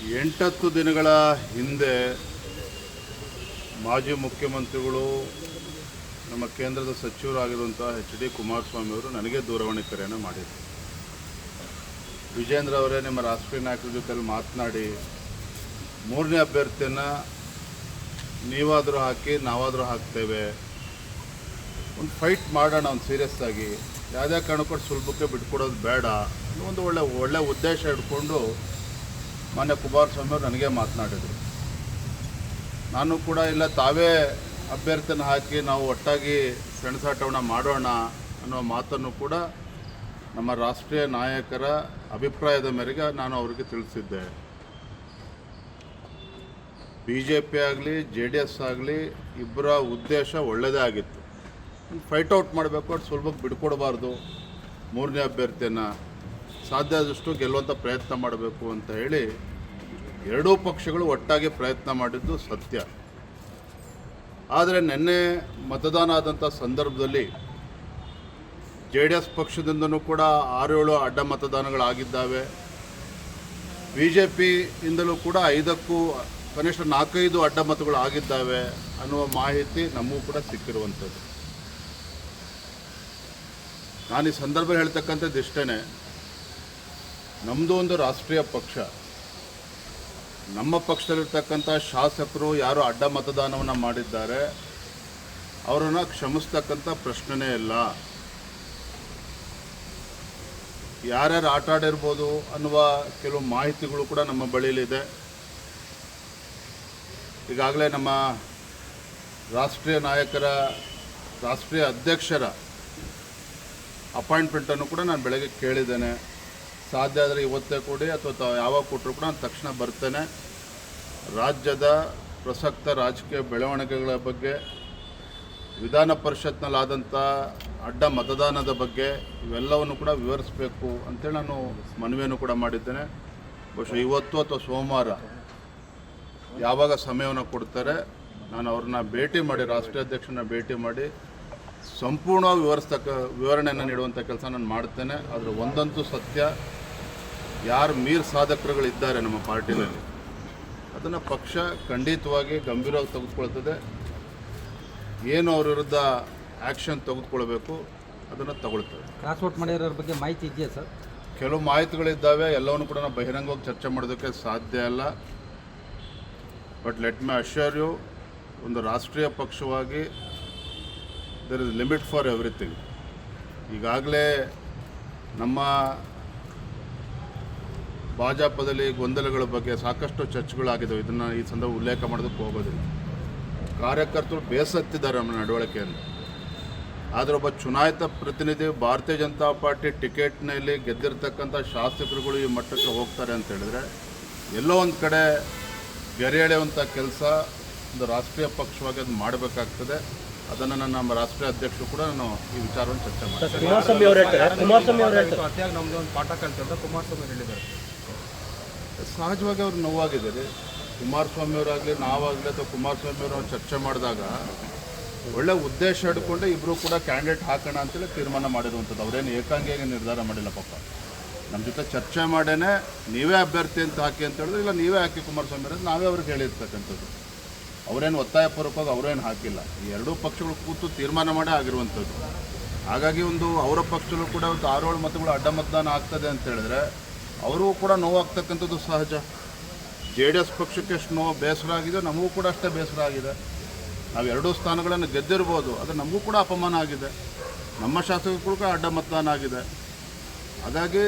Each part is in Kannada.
8 ದಿನಗಳ ಹಿಂದೆ ಮಾಜಿ ಮುಖ್ಯಮಂತ್ರಿಗಳು ನಮ್ಮ ಕೇಂದ್ರದ ಸಚಿವರಾಗಿರುವಂಥ HD ಕುಮಾರಸ್ವಾಮಿ ಅವರು ನನಗೆ ದೂರವಾಣಿ ಕರೆಯನ್ನು ಮಾಡಿದರು. ವಿಜೇಂದ್ರ ಅವರೇ, ನಿಮ್ಮ ರಾಷ್ಟ್ರೀಯ ನಾಯಕರ ಜೊತೆಲಿ ಮಾತನಾಡಿ 3ನೇ ಅಭ್ಯರ್ಥಿಯನ್ನು ನೀವಾದರೂ ಹಾಕಿ ನಾವಾದರೂ ಹಾಕ್ತೇವೆ, ಒಂದು ಫೈಟ್ ಮಾಡೋಣ, ಒಂದು ಸೀರಿಯಸ್ ಆಗಿ, ಯಾವುದೇ ಕಾರಣಕ್ಕೂ ಸುಲಭಕ್ಕೆ ಬಿಟ್ಕೊಡೋದು ಬೇಡ, ಒಂದು ಒಳ್ಳೆ ಉದ್ದೇಶ ಇಟ್ಕೊಂಡು ಮಾನ್ಯ ಕುಮಾರಸ್ವಾಮಿ ಅವರು ನನಗೆ ಮಾತನಾಡಿದರು. ನಾನು ಕೂಡ ಇಲ್ಲ, ತಾವೇ ಅಭ್ಯರ್ಥಿನ ಹಾಕಿ ನಾವು ಒಟ್ಟಾಗಿ ಸೆಣಸಾಟವನ್ನು ಮಾಡೋಣ ಅನ್ನೋ ಮಾತನ್ನು ಕೂಡ ನಮ್ಮ ರಾಷ್ಟ್ರೀಯ ನಾಯಕರ ಅಭಿಪ್ರಾಯದ ಮೇರೆಗೆ ನಾನು ಅವರಿಗೆ ತಿಳಿಸಿದ್ದೆ. BJP ಆಗಲಿ JDS ಆಗಲಿ ಇಬ್ಬರ ಉದ್ದೇಶ ಒಳ್ಳೆಯದೇ ಆಗಿತ್ತು. ಫೈಟ್ ಔಟ್ ಮಾಡಬೇಕು, ಅದು ಸುಲಭಕ್ಕೆ ಬಿಡ್ಕೊಡಬಾರ್ದು, 3ನೇ ಅಭ್ಯರ್ಥಿಯನ್ನು ಸಾಧ್ಯ ಆದಷ್ಟು ಗೆಲ್ಲುವಂಥ ಪ್ರಯತ್ನ ಮಾಡಬೇಕು ಅಂತ ಹೇಳಿ ಎರಡೂ ಪಕ್ಷಗಳು ಒಟ್ಟಾಗಿ ಪ್ರಯತ್ನ ಮಾಡಿದ್ದು ಸತ್ಯ. ಆದರೆ ನಿನ್ನೆ ಮತದಾನ ಆದಂಥ ಸಂದರ್ಭದಲ್ಲಿ JDS ಪಕ್ಷದಿಂದನೂ ಕೂಡ 6-7 ಅಡ್ಡ ಮತದಾನಗಳಾಗಿದ್ದಾವೆ. BJP ಇಂದಲೂ ಕೂಡ 5ಕ್ಕೂ ಕನಿಷ್ಠ 4-5 ಅಡ್ಡ ಮತಗಳು ಆಗಿದ್ದಾವೆ ಅನ್ನುವ ಮಾಹಿತಿ ನಮಗೂ ಕೂಡ ಸಿಕ್ಕಿರುವಂಥದ್ದು. ನಾನು ಈ ಸಂದರ್ಭದಲ್ಲಿ ಹೇಳ್ತಕ್ಕಂಥದ್ದು ಇಷ್ಟೇ, ನಮ್ಮದು ಒಂದು ರಾಷ್ಟ್ರೀಯ ಪಕ್ಷ, ನಮ್ಮ ಪಕ್ಷದಲ್ಲಿರ್ತಕ್ಕಂಥ ಶಾಸಕರು ಯಾರು ಅಡ್ಡ ಮತದಾನವನ್ನು ಮಾಡಿದ್ದಾರೆ ಅವರನ್ನು ಕ್ಷಮಿಸ್ತಕ್ಕಂಥ ಪ್ರಶ್ನೆನೇ ಇಲ್ಲ. ಯಾರ್ಯಾರು ಆಟ ಆಡಿರ್ಬೋದು ಅನ್ನುವ ಕೆಲವು ಮಾಹಿತಿಗಳು ಕೂಡ ನಮ್ಮ ಬಳಿಯಲ್ಲಿದೆ. ಈಗಾಗಲೇ ನಮ್ಮ ರಾಷ್ಟ್ರೀಯ ನಾಯಕರ, ರಾಷ್ಟ್ರೀಯ ಅಧ್ಯಕ್ಷರ ಅಪಾಯಿಂಟ್ಮೆಂಟನ್ನು ಕೂಡ ನಾನು ಬೆಳಗ್ಗೆ ಕೇಳಿದ್ದೇನೆ. ಸಾಧ್ಯ ಆದರೆ ಇವತ್ತೇ ಕೊಡಿ ಅಥವಾ ಯಾವಾಗ ಕೊಟ್ಟರು ಕೂಡ ನಾನು ತಕ್ಷಣ ಬರ್ತೇನೆ. ರಾಜ್ಯದ ಪ್ರಸಕ್ತ ರಾಜಕೀಯ ಬೆಳವಣಿಗೆಗಳ ಬಗ್ಗೆ, ವಿಧಾನ ಪರಿಷತ್ನಲ್ಲಾದಂಥ ಅಡ್ಡ ಮತದಾನದ ಬಗ್ಗೆ ಇವೆಲ್ಲವನ್ನು ಕೂಡ ವಿವರಿಸಬೇಕು ಅಂತೇಳಿ ನಾನು ಮನವಿಯನ್ನು ಕೂಡ ಮಾಡಿದ್ದೇನೆ. ಬಹುಶಃ ಇವತ್ತು ಅಥವಾ ಸೋಮವಾರ ಯಾವಾಗ ಸಮಯವನ್ನು ಕೊಡ್ತಾರೆ ನಾನು ಅವ್ರನ್ನ ಭೇಟಿ ಮಾಡಿ, ರಾಷ್ಟ್ರೀಯ ಅಧ್ಯಕ್ಷರನ್ನ ಭೇಟಿ ಮಾಡಿ ಸಂಪೂರ್ಣವಾಗಿ ವಿವರಣೆಯನ್ನು ನೀಡುವಂಥ ಕೆಲಸ ನಾನು ಮಾಡ್ತೇನೆ. ಆದರೆ ಒಂದಂತೂ ಸತ್ಯ, ಯಾರು ಮೀರ್ ಸಾಧಕರುಗಳಿದ್ದಾರೆ ನಮ್ಮ ಪಾರ್ಟಿಯಲ್ಲಿ ಅದನ್ನು ಪಕ್ಷ ಖಂಡಿತವಾಗಿ ಗಂಭೀರವಾಗಿ ತೆಗೆದುಕೊಳ್ತದೆ. ಏನು ಅವ್ರ ವಿರುದ್ಧ ಆ್ಯಕ್ಷನ್ ತೆಗೆದುಕೊಳ್ಬೇಕು ಅದನ್ನು ತಗೊಳ್ತದೆ. ಕ್ರಾಸ್ ವೋಟ್ ಮಾಡಿರೋರ ಬಗ್ಗೆ ಮಾಹಿತಿ ಇದೆಯಾ ಸರ್? ಕೆಲವು ಮಾಹಿತಿಗಳಿದ್ದಾವೆ, ಎಲ್ಲವನ್ನು ಕೂಡ ನಾವು ಬಹಿರಂಗವಾಗಿ ಚರ್ಚೆ ಮಾಡೋದಕ್ಕೆ ಸಾಧ್ಯ ಇಲ್ಲ. But let me assure you, ಒಂದು ರಾಷ್ಟ್ರೀಯ ಪಕ್ಷವಾಗಿ there is limit for everything. ಈಗಾಗಲೇ ನಮ್ಮ ಭಾಜಪದಲ್ಲಿ ಗೊಂದಲಗಳ ಬಗ್ಗೆ ಸಾಕಷ್ಟು ಚರ್ಚೆಗಳಾಗಿದ್ದಾವೆ. ಇದನ್ನು ಈ ಸಂದರ್ಭ ಉಲ್ಲೇಖ ಮಾಡೋದಕ್ಕೆ ಹೋಗೋದಿಲ್ಲ. ಕಾರ್ಯಕರ್ತರು ಬೇಸತ್ತಿದ್ದಾರೆ ನಮ್ಮ ನಡವಳಿಕೆಯನ್ನು. ಆದರೆ ಒಬ್ಬ ಚುನಾಯಿತ ಪ್ರತಿನಿಧಿ, ಭಾರತೀಯ ಜನತಾ ಪಾರ್ಟಿ ಟಿಕೆಟ್ನಲ್ಲಿ ಗೆದ್ದಿರ್ತಕ್ಕಂಥ ಶಾಸಕರುಗಳು ಈ ಮಟ್ಟಕ್ಕೆ ಹೋಗ್ತಾರೆ ಅಂತ ಹೇಳಿದ್ರೆ ಎಲ್ಲೋ ಒಂದು ಕಡೆ ಗೆರೆ ಎಳೆಯುವಂಥ ಕೆಲಸ ಒಂದು ರಾಷ್ಟ್ರೀಯ ಪಕ್ಷವಾಗಿ ಅದು ಮಾಡಬೇಕಾಗ್ತದೆ. ಅದನ್ನು ನಮ್ಮ ರಾಷ್ಟ್ರೀಯ ಅಧ್ಯಕ್ಷರು ಕೂಡ ನಾನು ಈ ವಿಚಾರವನ್ನು ಚರ್ಚೆ ಮಾಡ್ತೀನಿ. ಸಹಜವಾಗಿ ಅವ್ರು ನೋವಾಗಿದ್ದಾರೆ. ಕುಮಾರಸ್ವಾಮಿ ಅವರಾಗಲಿ ನಾವಾಗಲಿ ಅಥವಾ ಕುಮಾರಸ್ವಾಮಿ ಅವರು ಚರ್ಚೆ ಮಾಡಿದಾಗ ಒಳ್ಳೆ ಉದ್ದೇಶ ಹಿಡ್ಕೊಂಡು ಇಬ್ಬರು ಕೂಡ ಕ್ಯಾಂಡಿಡೇಟ್ ಹಾಕೋಣ ಅಂತೇಳಿ ತೀರ್ಮಾನ ಮಾಡಿರುವಂಥದ್ದು. ಅವರೇನು ಏಕಾಂಗಿಯಾಗಿ ನಿರ್ಧಾರ ಮಾಡಿಲ್ಲ. ಪಾಪ ನಮ್ಮ ಜೊತೆ ಚರ್ಚೆ ಮಾಡೇನೆ ನೀವೇ ಅಭ್ಯರ್ಥಿ ಅಂತ ಹಾಕಿ ಅಂತ ಹೇಳಿದ್ರೆ, ಇಲ್ಲ ನೀವೇ ಹಾಕಿ ಕುಮಾರಸ್ವಾಮಿ ಅಂತ ನಾವೇ ಅವ್ರಿಗೆ ಹೇಳಿರ್ತಕ್ಕಂಥದ್ದು. ಅವರೇನು ಒತ್ತಾಯಪೂರ್ವಕವಾಗಿ ಅವರೇನು ಹಾಕಿಲ್ಲ. ಈ ಎರಡೂ ಪಕ್ಷಗಳು ಕೂತು ತೀರ್ಮಾನ ಮಾಡೇ ಆಗಿರುವಂಥದ್ದು. ಹಾಗಾಗಿ ಒಂದು ಅವರ ಪಕ್ಷದಲ್ಲೂ ಕೂಡ ಒಂದು 6-7 ಮತಗಳು ಅಡ್ಡ ಮತದಾನ ಆಗ್ತದೆ ಅಂತ ಹೇಳಿದ್ರೆ ಅವ್ರಿಗೂ ಕೂಡ ನೋವಾಗ್ತಕ್ಕಂಥದ್ದು ಸಹಜ. JDS ಪಕ್ಷಕ್ಕೆ ಎಷ್ಟು ನೋವು ಬೇಸರ ಆಗಿದೆ, ನಮಗೂ ಕೂಡ ಅಷ್ಟೇ ಬೇಸರ ಆಗಿದೆ. ನಾವು 2 ಸ್ಥಾನಗಳನ್ನು ಗೆದ್ದಿರ್ಬೋದು, ಆದರೆ ನಮಗೂ ಕೂಡ ಅಪಮಾನ ಆಗಿದೆ. ನಮ್ಮ ಶಾಸಕರು ಕೂಡ ಅಡ್ಡ ಮತದಾನ ಆಗಿದೆ. ಹಾಗಾಗಿ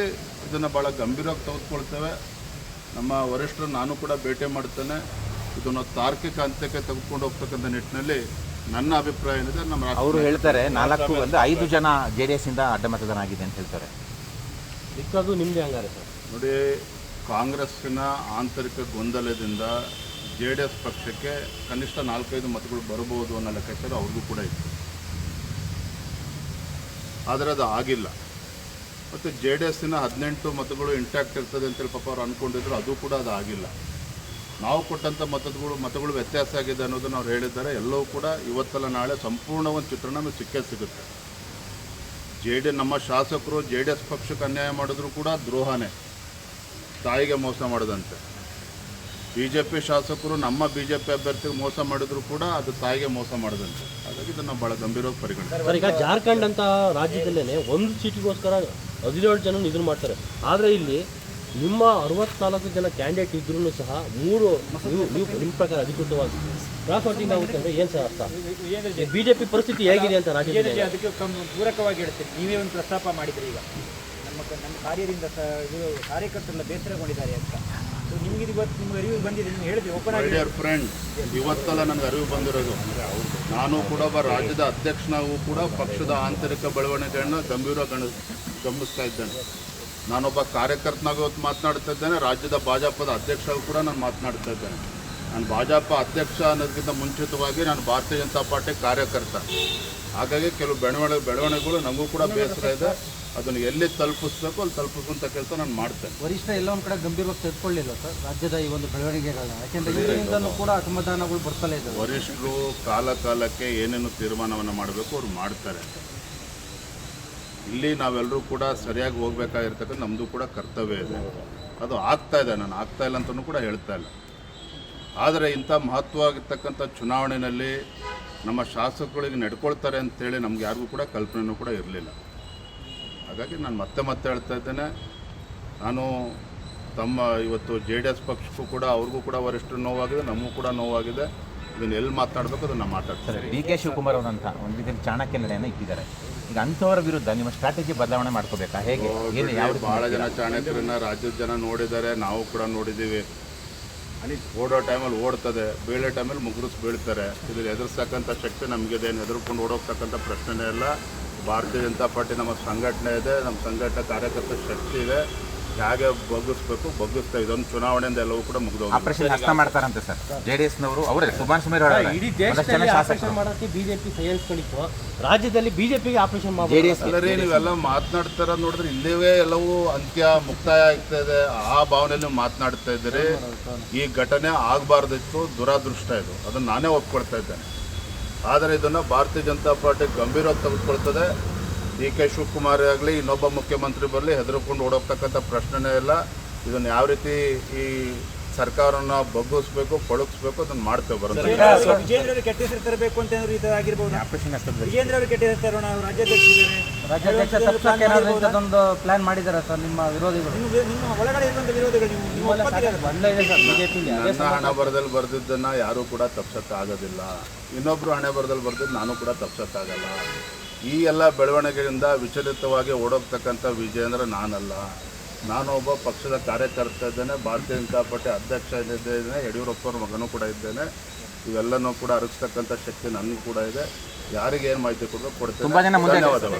ಇದನ್ನು ಭಾಳ ಗಂಭೀರವಾಗಿ ತೆಗೆದುಕೊಳ್ತೇವೆ. ನಮ್ಮ ವರಿಷ್ಠರು ನಾನು ಕೂಡ ಭೇಟಿ ಮಾಡ್ತೇನೆ. ಇದನ್ನು ತಾರ್ಕಿಕ ಅಂತ್ಯಕ್ಕೆ ತೆಗೆದುಕೊಂಡು ಹೋಗ್ತಕ್ಕಂಥ ನಿಟ್ಟಿನಲ್ಲಿ ನನ್ನ ಅಭಿಪ್ರಾಯ ಏನಿದೆ. ನಮ್ಮ ಅವರು ಹೇಳ್ತಾರೆ 5 ಜನ JDS ಇಂದ ಅಡ್ಡ ಮತದಾನ ಆಗಿದೆ ಅಂತ ಹೇಳ್ತಾರೆ. ದಿಕ್ಕದು ನಿಮ್ಮದೇ ಹಂಗಾರೆ ಸರ್? ನೋಡಿ, ಕಾಂಗ್ರೆಸ್ಸಿನ ಆಂತರಿಕ ಗೊಂದಲದಿಂದ JDS ಪಕ್ಷಕ್ಕೆ ಕನಿಷ್ಠ 4-5 ಮತಗಳು ಬರಬಹುದು ಅನ್ನೋ ಲೆಕ್ಕಾಚಾರ ಅವ್ರಿಗೂ ಕೂಡ ಇತ್ತು. ಆದರೆ ಅದು ಆಗಿಲ್ಲ. ಮತ್ತು JDSನ 18 ಮತಗಳು ಇಂಟ್ಯಾಕ್ಟ್ ಇರ್ತದೆ ಅಂತೇಳಿ ಪಾಪ ಅವ್ರು ಅಂದ್ಕೊಂಡಿದ್ರು, ಅದು ಕೂಡ ಅದು ಆಗಿಲ್ಲ. ನಾವು ಕೊಟ್ಟಂಥ ಮತಗಳು ವ್ಯತ್ಯಾಸ ಆಗಿದೆ ಅನ್ನೋದನ್ನು ಅವ್ರು ಹೇಳಿದ್ದಾರೆ. ಎಲ್ಲವೂ ಕೂಡ ಇವತ್ತಲ್ಲ ನಾಳೆ ಸಂಪೂರ್ಣ ಒಂದು ಚಿತ್ರಣ ನಮಗೆ ಸಿಕ್ಕೇ ಸಿಗುತ್ತೆ. ನಮ್ಮ ಶಾಸಕರು JDS ಪಕ್ಷಕ್ಕೆ ಅನ್ಯಾಯ ಮಾಡಿದ್ರು ಕೂಡ ದ್ರೋಹನೇ, ತಾಯಿಗೆ ಮೋಸ ಮಾಡದಂತೆ. BJP ಶಾಸಕರು ನಮ್ಮ BJP ಅಭ್ಯರ್ಥಿಗೆ ಮೋಸ ಮಾಡಿದ್ರು ಕೂಡ ಅದು ತಾಯಿಗೆ ಮೋಸ ಮಾಡಿದಂತೆ. ಹಾಗಾಗಿ ಇದನ್ನು ಭಾಳ ಗಂಭೀರವಾಗಿ ಪರಿಗಣಿಸ್ತಾರೆ. ಸರ್, ಈಗ ಜಾರ್ಖಂಡ್ ಅಂತ ರಾಜ್ಯದಲ್ಲೇ ಒಂದು ಸೀಟಿಗೋಸ್ಕರ 17 ಜನ ಇದನ್ನು ಮಾಡ್ತಾರೆ. ಆದರೆ ಇಲ್ಲಿ ನಿಮ್ಮ 64 ಜನ ಕ್ಯಾಂಡಿಡೇಟ್ ಇದ್ರೂ ಸಹ 3 ನೀವು ನಿಮ್ಮ ಪ್ರಕಾರ ಅಧಿಕೃತವಾಗಿ ಕ್ರಾಸ್ ವೋಟಿಂಗ್ ಆಗುತ್ತೆ ಅಂದರೆ ಏನು ಸರ್ ಅರ್ಥ? BJP ಪರಿಸ್ಥಿತಿ ಹೇಗಿದೆ ಅಂತ ರಾಜ್ಯದಲ್ಲಿ ಅದಕ್ಕೆ ಪೂರಕವಾಗಿ ಹೇಳ್ತೀನಿ. ನೀವೇ ಒಂದು ಪ್ರಸ್ತಾಪ ಮಾಡಿದ್ರಿ ಈಗ ನಮ್ಮ ಕಾರ್ಯದಿಂದ ಇದು ಕಾರ್ಯಕರ್ತರೆಲ್ಲ ಬೇಸರಗೊಂಡಿದ್ದಾರೆ ಅಂತ. ಸೊ ನಿಮ್ಗೆ ಇದು ಇವತ್ತು ನಿಮ್ಗೆ ಅರಿವು ಬಂದಿದೆ, ನೀವು ಹೇಳಿದ್ರಿ ಓಪನ್ ಮೈ ಆಗಿ. ಡಿಯರ್ ಫ್ರೆಂಡ್, ಇವತ್ತೆಲ್ಲ ನನಗೆ ಅರಿವು ಬಂದಿರೋದು. ನಾನು ಕೂಡ ಒಬ್ಬ ರಾಜ್ಯದ ಅಧ್ಯಕ್ಷನಾಗೂ ಕೂಡ ಪಕ್ಷದ ಆಂತರಿಕ ಬೆಳವಣಿಗೆಯನ್ನು ಗಮನಿಸ್ತಾ ಇದ್ದೇನೆ. ನಾನೊಬ್ಬ ಕಾರ್ಯಕರ್ತನಾಗಿ ಇವತ್ತು ಮಾತನಾಡ್ತಾ ಇದ್ದೇನೆ. ರಾಜ್ಯದ ಭಾಜಪದ ಅಧ್ಯಕ್ಷರಾಗೂ ಕೂಡ ನಾನು ಮಾತನಾಡ್ತಾ ಇದ್ದೇನೆ. ನಾನು ಭಾಜಪ ಅಧ್ಯಕ್ಷ ಅನ್ನೋದಕ್ಕಿಂತ ಮುಂಚಿತವಾಗಿ ನಾನು ಭಾರತೀಯ ಜನತಾ ಪಾರ್ಟಿ ಕಾರ್ಯಕರ್ತ. ಹಾಗಾಗಿ ಕೆಲವು ಬೆಳವಣಿಗೆಗಳು ನನಗೂ ಕೂಡ ಬೇಸರ ಇದೆ. ಅದನ್ನು ಎಲ್ಲಿ ತಲುಪಿಸ್ಬೇಕು ಅಲ್ಲಿ ತಲುಪಿಸುವಂಥ ಕೆಲಸ ನಾನು ಮಾಡ್ತೇನೆ. ವರಿಷ್ಠ ಎಲ್ಲ ಒಂದು ಕಡೆ ಗಂಭೀರವಾಗಿ ತೆಗೆದುಕೊಳ್ಳಿಲ್ಲ ಸರ್ ರಾಜ್ಯದ ಈ ಒಂದು ಬೆಳವಣಿಗೆಗಳನ್ನ, ಯಾಕೆಂದರೆ ಇದರಿಂದಲೂ ಕೂಡ ಅಸಮಾಧಾನಗಳು ಬರ್ತಲೇ ಇದ್ದಾವೆ. ವರಿಷ್ಠರು ಕಾಲಕ್ಕೆ ಏನೇನು ತೀರ್ಮಾನವನ್ನು ಮಾಡಬೇಕು ಅವ್ರು ಮಾಡ್ತಾರೆ. ಇಲ್ಲಿ ನಾವೆಲ್ಲರೂ ಕೂಡ ಸರಿಯಾಗಿ ಹೋಗ್ಬೇಕಾಗಿರ್ತಕ್ಕಂಥ ನಮ್ಮದು ಕೂಡ ಕರ್ತವ್ಯ ಇದೆ. ಅದು ಆಗ್ತಾ ಇದೆ, ನಾನು ಆಗ್ತಾ ಇಲ್ಲ ಅಂತಲೂ ಕೂಡ ಹೇಳ್ತಾ ಇಲ್ಲ. ಆದರೆ ಇಂಥ ಮಹತ್ವವಾಗಿರ್ತಕ್ಕಂಥ ಚುನಾವಣೆಯಲ್ಲಿ ನಮ್ಮ ಶಾಸಕರಿಗೆ ನಡ್ಕೊಳ್ತಾರೆ ಅಂತೇಳಿ ನಮ್ಗೆ ಯಾರಿಗೂ ಕೂಡ ಕಲ್ಪನೆಯೂ ಕೂಡ ಇರಲಿಲ್ಲ. ಹಾಗಾಗಿ ನಾನು ಮತ್ತೆ ಹೇಳ್ತಾ ಇದ್ದೇನೆ, ನಾನು ಇವತ್ತು JDS ಪಕ್ಷಕ್ಕೂ ಕೂಡ ಅವ್ರಿಗೂ ಕೂಡ ವರಿಷ್ಠರು ನೋವಾಗಿದೆ, ನಮಗೂ ಕೂಡ ನೋವಾಗಿದೆ. ಇದನ್ನು ಎಲ್ಲಿ ಮಾತನಾಡಬೇಕು ಅದನ್ನು ಮಾತಾಡ್ತಾರೆ. DK ಶಿವಕುಮಾರ್ ಅವರಂತ ಒಂದು ರೀತಿಯಲ್ಲಿ ಚಾಣಕ್ಯ ನಡೆಯನ್ನು ಇಟ್ಟಿದ್ದಾರೆ. ಈಗ ಅಂಥವರ ವಿರುದ್ಧ ನಿಮ್ಮ ಸ್ಟ್ರಾಟಜಿ ಬದಲಾವಣೆ ಮಾಡ್ಕೋಬೇಕಾ, ಹೇಗೆ ಏನು ಯಾವ ಭಾಳ ಜನ ಚಾಣಕ್ಯರನ್ನ ರಾಜ್ಯದ ಜನ ನೋಡಿದ್ದಾರೆ, ನಾವು ಕೂಡ ನೋಡಿದ್ದೀವಿ. ಓಡೋ ಟೈಮಲ್ಲಿ ಓಡ್ತದೆ, ಬೀಳೋ ಟೈಮಲ್ಲಿ ಬೀಳ್ತಾರೆ. ಇದ್ರ ಎದುರಿಸ್ತಕ್ಕಂಥ ಶಕ್ತಿ ನಮಗಿದೇನು ಎದುರ್ಕೊಂಡು ಓಡೋಗ್ತಕ್ಕಂಥ ಪ್ರಶ್ನೆನೇ ಇಲ್ಲ. ಭಾರತೀಯ ಜನತಾ ಪಾರ್ಟಿ ನಮ್ಮ ಸಂಘಟನೆ ಇದೆ, ನಮ್ಮ ಸಂಘಟನೆ ಕಾರ್ಯಕರ್ತರ ಶಕ್ತಿ ಇದೆ. ಹೇಗೆ ಬಗ್ಗಿಸ್ತಾ ಇದೊಂದು ಚುನಾವಣೆಯಿಂದ ಎಲ್ಲವೂ ಕೂಡ ಮುಗಿದೋಗಿ ಆಪರೇಷನ್ ಹಸ್ತ ಮಾಡ್ತಾರಂತೆ ಸರ್ JDSನವರು. ಅವರೇ ಸುಭಾಷ್ ಸುಮೇರ್ ಇಡೀ ದೇಶದಲ್ಲಿ ಆಪರೇಷನ್ ಮಾಡೋಕ್ಕೆ BJP ಸಹಿಸ್ಕೊಂಡಿತ್ತು, ರಾಜ್ಯದಲ್ಲಿ BJPಗೆ ಆಪರೇಷನ್ JDS ಅಲ್ಲರಿ ನೀವೆಲ್ಲ ಮಾತನಾಡ್ತಾರ ನೋಡಿದ್ರೆ ಇಲ್ಲಿವೇ ಎಲ್ಲವೂ ಮುಕ್ತಾಯ ಆಗ್ತಾ ಇದೆ. ಆ ಭಾವನೆಯಲ್ಲಿ ನೀವು ಮಾತನಾಡ್ತಾ ಇದ್ದೀರಿ. ಈ ಘಟನೆ ಆಗಬಾರ್ದಿತ್ತು, ದುರಾದೃಷ್ಟ ಇದು, ಅದನ್ನು ನಾನೇ ಒಪ್ಕೊಳ್ತಾ ಇದ್ದೇನೆ. ಆದರೆ ಇದನ್ನು ಭಾರತೀಯ ಜನತಾ ಪಾರ್ಟಿ ಗಂಭೀರವಾಗಿ ತೆಗೆದುಕೊಳ್ತದೆ. DK ಶಿವಕುಮಾರ್ ಆಗಲಿ ಇನ್ನೊಬ್ಬ ಮುಖ್ಯಮಂತ್ರಿ ಬರಲಿ ಹೆದರ್ಕೊಂಡು ಓಡೋಗ್ತಕ್ಕಂಥ ಪ್ರಶ್ನೆನೇ ಇಲ್ಲ. ಇದನ್ನು ಯಾವ ರೀತಿ ಈ ಸರ್ಕಾರನ ಬಗ್ಗಿಸ್ಬೇಕು, ಪಳಗಿಸ್ಬೇಕು ಅದನ್ನು ಮಾಡ್ತೇವೆ. ಬರುತ್ತೆ ವಿಜೇಂದ್ರ ಅವರು ಕೆಟ್ಟ ಹೆಸರು ತರಬೇಕು ಅಂತ ಏನಾದ್ರು ಈ ಥರ ಆಗಿರ್ಬೋದು. ಆಪರೇಷನ್ ಹಸ್ತ ವಿಜೇಂದ್ರ ಅವರು ಕೆಟ್ಟ ಹೆಸರು ತರೋಣ, ಅವರು ರಾಜ್ಯಾಧ್ಯಕ್ಷ ಒಂದು ಪ್ಲಾನ್ ಮಾಡಿದ್ದಾರೆ ಸರ್ ನಿಮ್ಮ ವಿರೋಧಿಗಳು. ನಿಮ್ಮ ಒಳಗಡೆ ಇರುವಂಥ ವಿರೋಧಿಗಳು ನೀವು ಒಪ್ಪತ್ತೀರಾ? ನನ್ನ ಹಣೆ ಬರದಲ್ಲಿ ಬರೆದಿದ್ದನ್ನು ಯಾರೂ ಕೂಡ ತಪ್ಸೋಕ್ಕಾಗೋದಿಲ್ಲ. ಇನ್ನೊಬ್ಬರು ಹಣೆ ಬರದಲ್ಲಿ ಬರೆದಿದ್ದು ನಾನು ಕೂಡ ತಪ್ಸೋಕ್ಕಾಗಲ್ಲ. ಈ ಎಲ್ಲ ಬೆಳವಣಿಗೆಯಿಂದ ವಿಚಲಿತವಾಗಿ ಓಡೋಗ್ತಕ್ಕಂಥ ವಿಜೇಂದ್ರ ನಾನಲ್ಲ. ನಾನು ಒಬ್ಬ ಪಕ್ಷದ ಕಾರ್ಯಕರ್ತ ಇದ್ದೇನೆ, ಭಾರತೀಯ ಜನತಾ ಪಾರ್ಟಿ ಅಧ್ಯಕ್ಷ ಇದ್ದೇನೆ, ಯಡಿಯೂರಪ್ಪವ್ರ ಮಗನೂ ಕೂಡ ಇದ್ದೇನೆ. ಇವೆಲ್ಲನೂ ಕೂಡ ಅರಗಿಸ್ತಕ್ಕಂಥ ಶಕ್ತಿ ನನಗೂ ಕೂಡ ಇದೆ. ಯಾರಿಗೆ ಏನು ಮಾಹಿತಿ ಕೊಡಬೇಕು ಕೊಡ್ತೇನೆ. ತುಂಬ ಜನ ಮುಂದೆ ಧನ್ಯವಾದಗಳು.